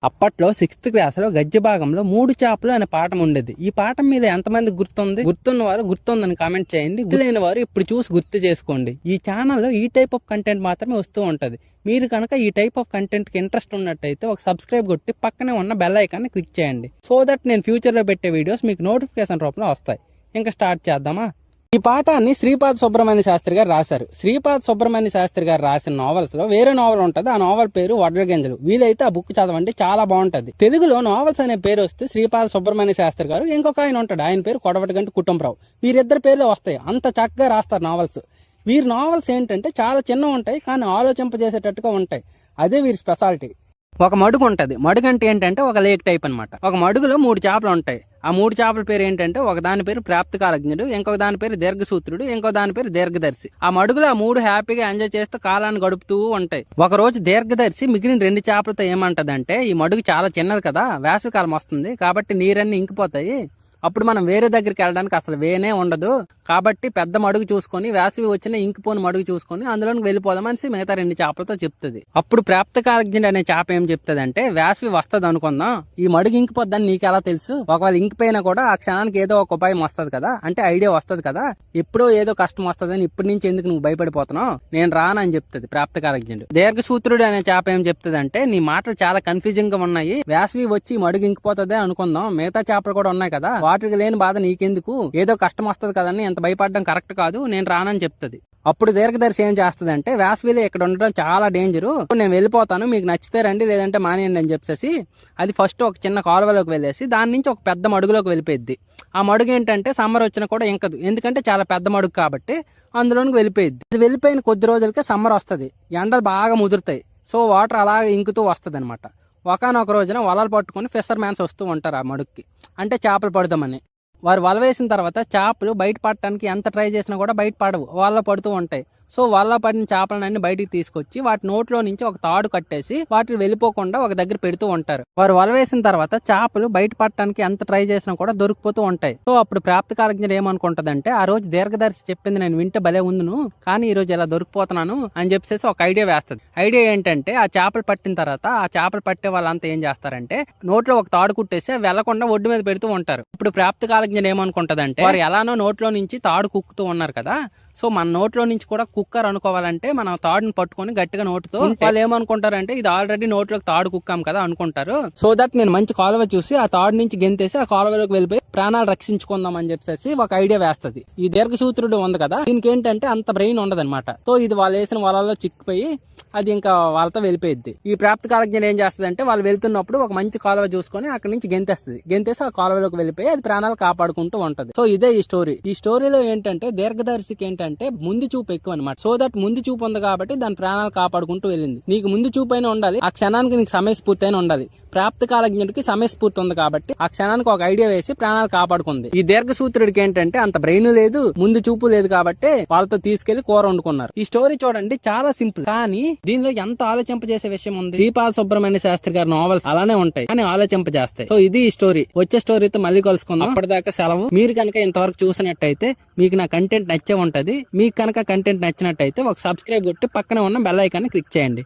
అప్పట్లో 6th క్లాస్లో గద్య భాగంలో 3 చేపలు అనే పాఠం ఉండేది. ఈ పాఠం మీద ఎంతమంది గుర్తున్న వారు గుర్తుందని కామెంట్ చేయండి. గుర్తులేని వారు ఇప్పుడు చూసి గుర్తు చేసుకోండి. ఈ ఛానల్లో ఈ టైప్ ఆఫ్ కంటెంట్ మాత్రమే వస్తూ ఉంటది. మీరు కనుక ఈ టైప్ ఆఫ్ కంటెంట్ కి ఇంట్రెస్ట్ ఉన్నట్టయితే ఒక సబ్స్క్రైబ్ కొట్టి పక్కనే ఉన్న బెల్ ఐకాన్ని క్లిక్ చేయండి. సో దట్ నేను ఫ్యూచర్ లో పెట్టే వీడియోస్ మీకు నోటిఫికేషన్ రూపంలో వస్తాయి. ఇంకా స్టార్ట్ చేద్దామా? ఈ పాఠాన్ని శ్రీపాద సుబ్రహ్మణ్య శాస్త్రి గారు రాశారు. శ్రీపాద సుబ్రహ్మణ్య శాస్త్రి గారు రాసిన నావెల్స్ లో వేరే నావెల్ ఉంటది. ఆ నావెల్ పేరు వడ్రగింజలు. వీలైతే ఆ బుక్ చదవండి, చాలా బాగుంటది. తెలుగులో నావెల్స్ అనే పేరు వస్తే శ్రీపాద సుబ్రహ్మణ్య శాస్త్రి గారు, ఇంకొక ఆయన ఉంటాడు, ఆయన పేరు కొడవటిగంటి కుటుంబరావు. వీరిద్దరు పేర్లు వస్తాయి. అంత చక్కగా రాస్తారు నావెల్స్. వీరి నావెల్స్ ఏంటంటే చాలా చిన్న ఉంటాయి, కానీ ఆలోచింపజేసేటట్టుగా ఉంటాయి. అదే వీరి స్పెషాలిటీ. ఒక మడుగు ఉంటది. మడుగు అంటే ఏంటంటే ఒక లేక్ టైప్ అనమాట. ఒక మడుగులో 3 చేపలు ఉంటాయి. ఆ 3 చేపల పేరు ఏంటంటే ఒక దాని పేరు ప్రాప్తికాలజ్ఞుడు, ఇంకొక దాని పేరు దీర్ఘసూత్రుడు, ఇంకో దాని పేరు దీర్ఘదర్శి. ఆ మడుగులో ఆ 3 హ్యాపీగా ఎంజాయ్ చేస్తూ కాలాన్ని గడుపుతూ ఉంటాయి. ఒక రోజు దీర్ఘదర్శి మిగిలిన 2 చేపలతో ఏమంటదంటే, ఈ మడుగు చాలా చిన్నది కదా, వేసవికాలం వస్తుంది కాబట్టి నీరన్నీ ఇంకిపోతాయి, అప్పుడు మనం వేరే దగ్గరికి వెళ్ళడానికి అసలు వేనే ఉండదు, కాబట్టి పెద్ద మడుగు చూసుకొని వేసవి వచ్చిన ఇంకిపోని మడుగు చూసుకొని అందులోకి వెళ్ళిపోదామని మిగతా 2 చేపలతో చెప్తుంది. అప్పుడు ప్రాప్తకాలజ్ఞుడు అనే చేప ఏం చెప్తుంది అంటే, వేసవి వస్తుంది అనుకుందాం, ఈ మడుగు ఇంకిపోద్దని నీకు ఎలా తెలుసు? ఒకవేళ ఇంకిపోయినా కూడా ఆ క్షణానికి ఏదో ఒక ఉపాయం వస్తుంది కదా, అంటే ఐడియా వస్తుంది కదా, ఎప్పుడో ఏదో కష్టం వస్తుందని ఇప్పటి నుంచి ఎందుకు నువ్వు భయపడిపోతున్నావు, నేను రానని చెప్తుంది ప్రాప్తకాలజ్ఞుడు. దీర్ఘసూత్రుడు అనే చేప ఏం చెప్తుంది అంటే, నీ మాటలు చాలా కన్ఫ్యూజింగ్ గా ఉన్నాయి, వేసవి వచ్చి మడుగు ఇంకిపోతుంది అనుకుందాం, మిగతా చేపలు కూడా ఉన్నాయి కదా, వాటికి లేని బాధ నీకెందుకు, ఏదో కష్టం వస్తుంది కదని ఎంత భయపడడం కరెక్ట్ కాదు, నేను రానని చెప్తుంది. అప్పుడు దీర్ఘదర్శి ఏం చేస్తుంది అంటే, వేసవిలో ఇక్కడ ఉండడం చాలా డేంజరు, నేను వెళ్ళిపోతాను, మీకు నచ్చితే రండి లేదంటే మానేయండి అని చెప్పేసి అది ఫస్ట్ ఒక చిన్న కాలువలోకి వెళ్ళేసి దాని నుంచి ఒక పెద్ద మడుగులోకి వెళ్ళిపోయింది. ఆ మడుగు ఏంటంటే సమ్మర్ వచ్చినా కూడా ఇంకదు, ఎందుకంటే చాలా పెద్ద మడుగు కాబట్టి అందులోనికి వెళ్ళిపోయింది. అది వెళ్ళిపోయిన కొద్ది రోజులకే సమ్మర్ వస్తుంది, ఎండలు బాగా ముదురుతాయి, సో వాటర్ అలాగే ఇంకుతూ వస్తుంది అనమాట. ఒకనొక రోజున వలలు పట్టుకుని ఫిషర్ మ్యాన్స్ వస్తూ ఉంటారు ఆ మడుగుకి, అంటే చేపలు పడదామని. వారు వల వేసిన తర్వాత చేపలు బయట పడటానికి ఎంత ట్రై చేసినా కూడా బయట పడవు, వల పడుతూ ఉంటాయి. సో వల్ల పడిన చేపలన్నీ బయటికి తీసుకొచ్చి వాటి నోట్లో నుంచి ఒక తాడు కట్టేసి వాటిని వెళ్ళిపోకుండా ఒక దగ్గర పెడుతూ ఉంటారు. వారు వల వేసిన తర్వాత చేపలు బయట పడటానికి ఎంత ట్రై చేసినా కూడా దొరికిపోతూ ఉంటాయి. సో అప్పుడు ప్రాప్తకాలజ్ఞుడు ఏమనుకుంటదంటే, ఆ రోజు దీర్ఘదర్శి చెప్పింది నేను వింటే భలే ఉందును, కానీ ఈ రోజు ఇలా దొరికిపోతున్నాను అని చెప్పేసి ఒక ఐడియా వేస్తుంది. ఐడియా ఏంటంటే, ఆ చేపలు పట్టిన తర్వాత ఆ చేపలు పట్టే వాళ్ళంతా ఏం చేస్తారంటే, నోట్లో ఒక తాడు కుట్టేసి వెళ్లకుండా ఒడ్డు మీద పెడుతూ ఉంటారు. ఇప్పుడు ప్రాప్తకాలజ్ఞుడు ఏమనుకుంటదంటే, వారు ఎలానో నోట్లో నుంచి తాడు కుక్కుతూ ఉన్నారు కదా, సో మన నోట్లో నుంచి కూడా కుక్కర్ అనుకోవాలంటే మనం తాడుని పట్టుకొని గట్టిగా నోటుతో, వాళ్ళు ఏమనుకుంటారంటే ఇది ఆల్రెడీ నోట్లోకి తాడు కుక్కాం కదా అనుకుంటారు. సో దట్ నేను మంచి కాలువ చూసి ఆ తాడు నుంచి గెంతేసి ఆ కాలువలోకి వెళ్ళిపోయి ప్రాణాలు రక్షించుకుందాం అని చెప్పేసి ఒక ఐడియా వేస్తుంది. ఈ దీర్ఘసూత్రుడు ఉంది కదా, దీనికి ఏంటంటే అంత బ్రెయిన్ ఉండదన్నమాట. సో ఇది వాళ్ళు వేసిన వలలో చిక్కిపోయి అది ఇంకా వాళ్ళతో వెళ్ళిపోయింది. ఈ ప్రాప్తకాలజ్ఞుడు ఏం చేస్తుంది అంటే, వాళ్ళు వెళ్తున్నప్పుడు ఒక మంచి కాలువ చూసుకొని అక్కడి నుంచి గెంతేసి ఆ కాలువలోకి వెళ్ళిపోయి అది ప్రాణాలు కాపాడుకుంటూ ఉంటది. సో ఇదే ఈ స్టోరీ. ఈ స్టోరీలో ఏంటంటే దీర్ఘదర్శికి ఏంటంటే ముందు చూపు ఎక్కువ అనమాట. సో దట్ ముందు చూపు ఉంది కాబట్టి దాని ప్రాణాలు కాపాడుకుంటూ వెళ్ళింది. నీకు ముందు చూపు అయినా ఉండాలి, ఆ క్షణానికి నీకు సమయస్ఫూర్తి అయినా ఉండాలి. ప్రాప్తకాలజ్ఞుడికి సమయస్ఫూర్తి ఉంది కాబట్టి ఆ క్షణానికి ఒక ఐడియా వేసి ప్రాణాలు కాపాడుకుంది. ఈ దీర్ఘసూత్రుడికి ఏంటంటే అంత బ్రెయిన్ లేదు, ముందు చూపు లేదు కాబట్టి వాళ్ళతో తీసుకెళ్లి కూర వండుకున్నారు. ఈ స్టోరీ చూడండి, చాలా సింపుల్, కానీ దీనిలో ఎంత ఆలోచింపజేసే విషయం ఉంది. శ్రీపాద సుబ్రహ్మణ్య శాస్త్రి గారి నావెల్స్ అలానే ఉంటాయి, కానీ ఆలోచింపజేస్తాయి. సో ఇది ఈ స్టోరీ. వచ్చే స్టోరీతో మళ్ళీ కలుసుకుందాం. అప్పటిదాకా సెలవు. మీరు కనుక ఇంతవరకు చూసినట్టయితే మీకు నా కంటెంట్ నచ్చే ఉంటది. మీకు కనుక కంటెంట్ నచ్చినట్టయితే ఒక సబ్స్క్రైబ్ కొట్టి పక్కన ఉన్న బెల్ ఐకాన్ని క్లిక్ చేయండి.